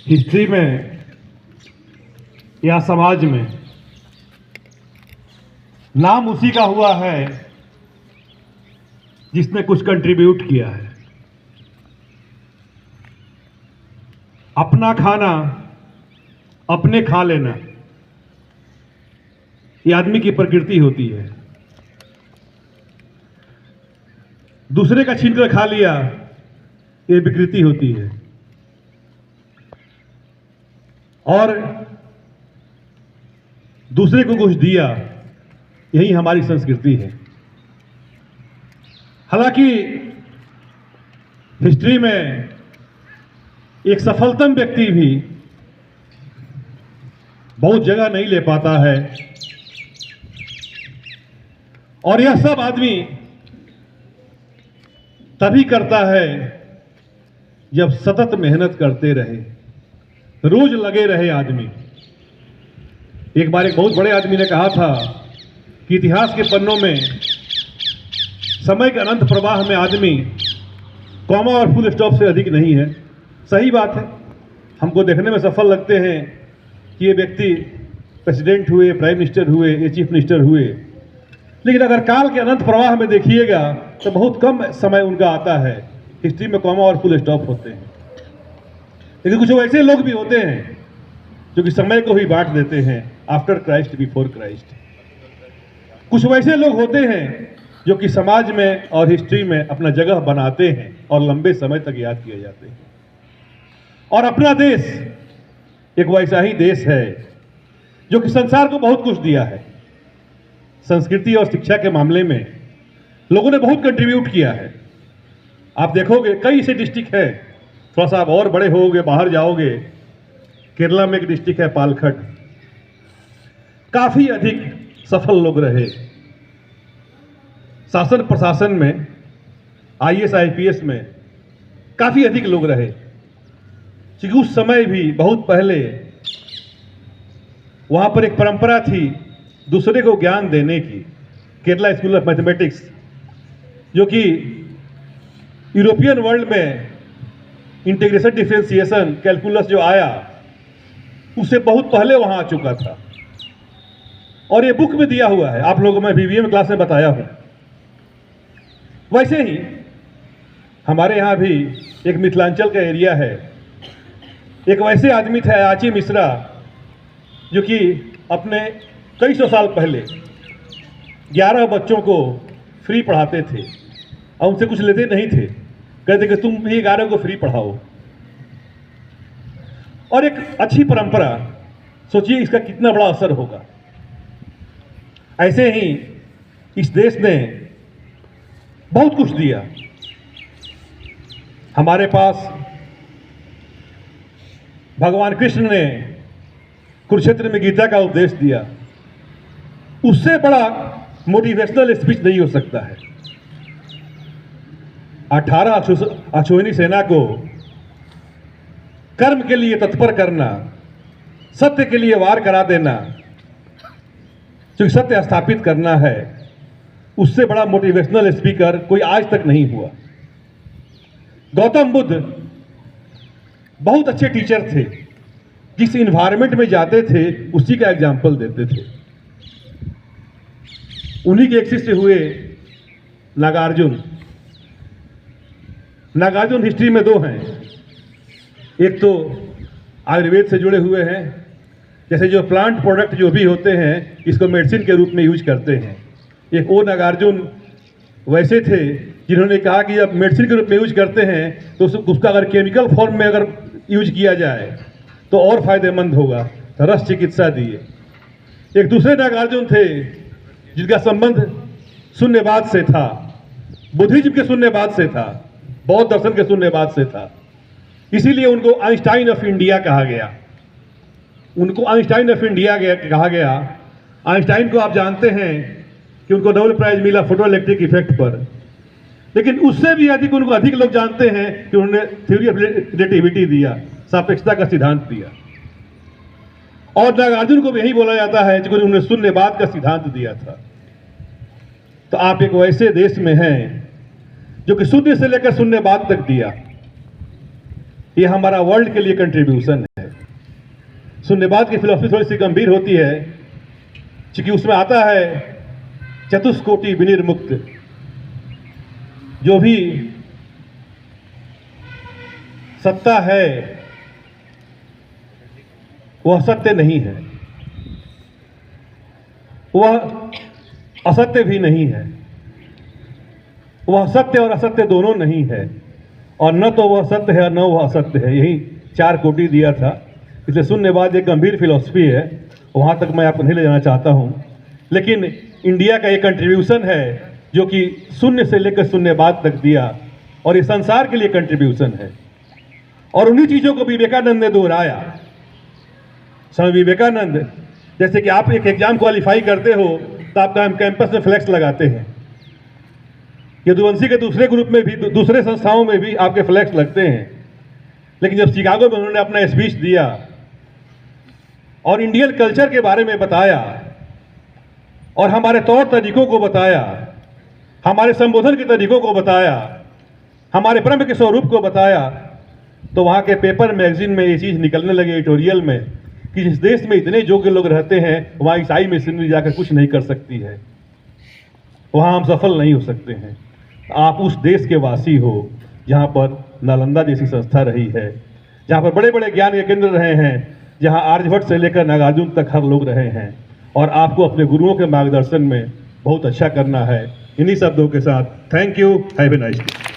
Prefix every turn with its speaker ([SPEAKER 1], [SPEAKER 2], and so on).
[SPEAKER 1] History में या समाज में नाम उसी का हुआ है जिसने कुछ कंट्रीब्यूट किया है। अपना खाना अपने खा लेना ये आदमी की प्रकृति होती है। दूसरे का छीन कर खा लिया ये विकृति होती है। और दूसरे को कुछ दिया यही हमारी संस्कृति है। हालांकि हिस्ट्री में एक सफलतम व्यक्ति भी बहुत जगह नहीं ले पाता है और यह सब आदमी तभी करता है जब सतत मेहनत करते रहे, रोज लगे रहे आदमी। एक बार एक बहुत बड़े आदमी ने कहा था कि इतिहास के पन्नों में समय के अनंत प्रवाह में आदमी कॉमा और फुल स्टॉप से अधिक नहीं है। सही बात है। हमको देखने में सफल लगते हैं कि ये व्यक्ति प्रेसिडेंट हुए, प्राइम मिनिस्टर हुए, ये चीफ मिनिस्टर हुए, लेकिन अगर काल के अनंत प्रवाह में देखिएगा तो बहुत कम समय उनका आता है हिस्ट्री में कॉमा और फुल स्टॉप होते हैं। लेकिन कुछ ऐसे लोग भी होते हैं जो कि समय को ही बांट देते हैं, आफ्टर क्राइस्ट बिफोर क्राइस्ट। कुछ वैसे लोग होते हैं जो कि समाज में और हिस्ट्री में अपना जगह बनाते हैं और लंबे समय तक याद किए जाते हैं। और अपना देश एक वैसा ही देश है जो कि संसार को बहुत कुछ दिया है। संस्कृति और शिक्षा के मामले में लोगों ने बहुत कंट्रीब्यूट किया है। आप देखोगे कई ऐसे डिस्ट्रिक्ट है, थोड़ा सा आप और बड़े होगे, बाहर जाओगे, केरला में एक डिस्ट्रिक्ट है पालखट, काफी अधिक सफल लोग रहे। शासन प्रशासन में, आईएएस आईपीएस में काफी अधिक लोग रहे, क्योंकि उस समय भी बहुत पहले वहां पर एक परंपरा थी दूसरे को ज्ञान देने की, केरला स्कूल ऑफ मैथमेटिक्स, जो कि यूरोपियन वर्ल्ड में इंटीग्रेशन डिफरेंशिएशन कैलकुलस जो आया उससे बहुत पहले वहां आ चुका था और ये बुक में दिया हुआ है। आप लोगों को मैं बीबीए में क्लास में बताया हूं। वैसे ही हमारे यहाँ भी एक मिथिलांचल का एरिया है, एक वैसे आदमी थे आची मिश्रा जो कि अपने कई सौ साल पहले 11 बच्चों को फ्री पढ़ाते थे और उनसे कुछ लेते नहीं थे, कहते कि तुम भी 11 को फ्री पढ़ाओ। और एक अच्छी परंपरा, सोचिए इसका कितना बड़ा असर होगा। ऐसे ही इस देश ने बहुत कुछ दिया। हमारे पास भगवान कृष्ण ने कुरुक्षेत्र में गीता का उपदेश दिया, उससे बड़ा मोटिवेशनल स्पीच नहीं हो सकता है। 18 अक्षोहिणी सेना को कर्म के लिए तत्पर करना, सत्य के लिए वार करा देना, जो सत्य स्थापित करना है, उससे बड़ा मोटिवेशनल स्पीकर कोई आज तक नहीं हुआ। गौतम बुद्ध बहुत अच्छे टीचर थे, जिस इन्वायरमेंट में जाते थे उसी का एग्जाम्पल देते थे। उन्हीं के एक शिष्य हुए नागार्जुन। नागार्जुन हिस्ट्री में दो हैं, एक तो आयुर्वेद से जुड़े हुए हैं, जैसे जो प्लांट प्रोडक्ट जो भी होते हैं इसको मेडिसिन के रूप में यूज करते हैं। एक वो नागार्जुन वैसे थे जिन्होंने कहा कि जब मेडिसिन के रूप में यूज करते हैं तो उसका अगर केमिकल फॉर्म में अगर यूज किया जाए तो और फायदेमंद होगा, तो रस चिकित्सा दिए। एक दूसरे नागार्जुन थे जिनका संबंध शून्यवाद से था, बुद्धिज्म के शून्यवाद से था, बौद्ध दर्शन के शून्यवाद से था। इसीलिए उनको आइंस्टाइन ऑफ इंडिया कहा गया। उनको आइंस्टाइन ऑफ इंडिया कहा गया। आइंस्टाइन को आप जानते हैं कि उनको नोबेल प्राइज मिला फोटो इलेक्ट्रिक इफेक्ट पर, लेकिन उससे भी अधिक उनको अधिक लोग जानते हैं कि उन्होंने थ्योरी ऑफ रिलेटिविटी दिया, सापेक्षता का सिद्धांत दिया। और नागार्जुन को भी यही बोला जाता है कि उन्होंने शून्यवाद का सिद्धांत दिया था। तो आप एक वैसे देश में हैं जो कि शून्य से लेकर शून्यवाद तक दिया। ये हमारा वर्ल्ड के लिए कंट्रीब्यूशन है। शून्यवाद की फिलॉसफी थोड़ी सी गंभीर होती है, क्योंकि उसमें आता है चतुष्कोटि विनिर्मुक्त, जो भी सत्ता है वह सत्य नहीं है, वह असत्य भी नहीं है, वह सत्य और असत्य दोनों नहीं है, और न तो वह सत्य है न वह असत्य है। यही 4 कोटि दिया था। इसलिए शून्यवाद एक गंभीर फिलॉसफी है, वहाँ तक मैं आपको नहीं ले जाना चाहता हूँ, लेकिन इंडिया का एक कंट्रीब्यूशन है जो कि शून्य से लेकर शून्यवाद तक दिया, और ये संसार के लिए कंट्रीब्यूशन है। और उन्हीं चीज़ों को विवेकानंद ने दोहराया। स्वामी विवेकानंद, जैसे कि आप एक एग्जाम क्वालिफाई करते हो तो आपका हम कैंपस में फ्लैक्स लगाते हैं, यदुवंशी के दूसरे ग्रुप में भी, दूसरे संस्थाओं में भी आपके फ्लैक्स लगते हैं। लेकिन जब शिकागो में उन्होंने अपना स्पीच दिया और इंडियन कल्चर के बारे में बताया और हमारे तौर तरीकों को बताया, हमारे संबोधन के तरीकों को बताया, हमारे ब्रह्म के स्वरूप को बताया, तो वहाँ के पेपर मैगजीन में ये चीज़ निकलने लगी, एडिटोरियल में, कि जिस देश में इतने योग्य लोग रहते हैं वहाँ ईसाई मिशनरी जाकर कुछ नहीं कर सकती है, वहाँ हम सफल नहीं हो सकते हैं। आप उस देश के वासी हो जहाँ पर नालंदा जैसी संस्था रही है, जहाँ पर बड़े बड़े ज्ञान के केंद्र रहे हैं, जहाँ आर्यभट्ट से लेकर नागार्जुन तक हर लोग रहे हैं, और आपको अपने गुरुओं के मार्गदर्शन में बहुत अच्छा करना है। इन्हीं शब्दों के साथ thank you, have a nice day.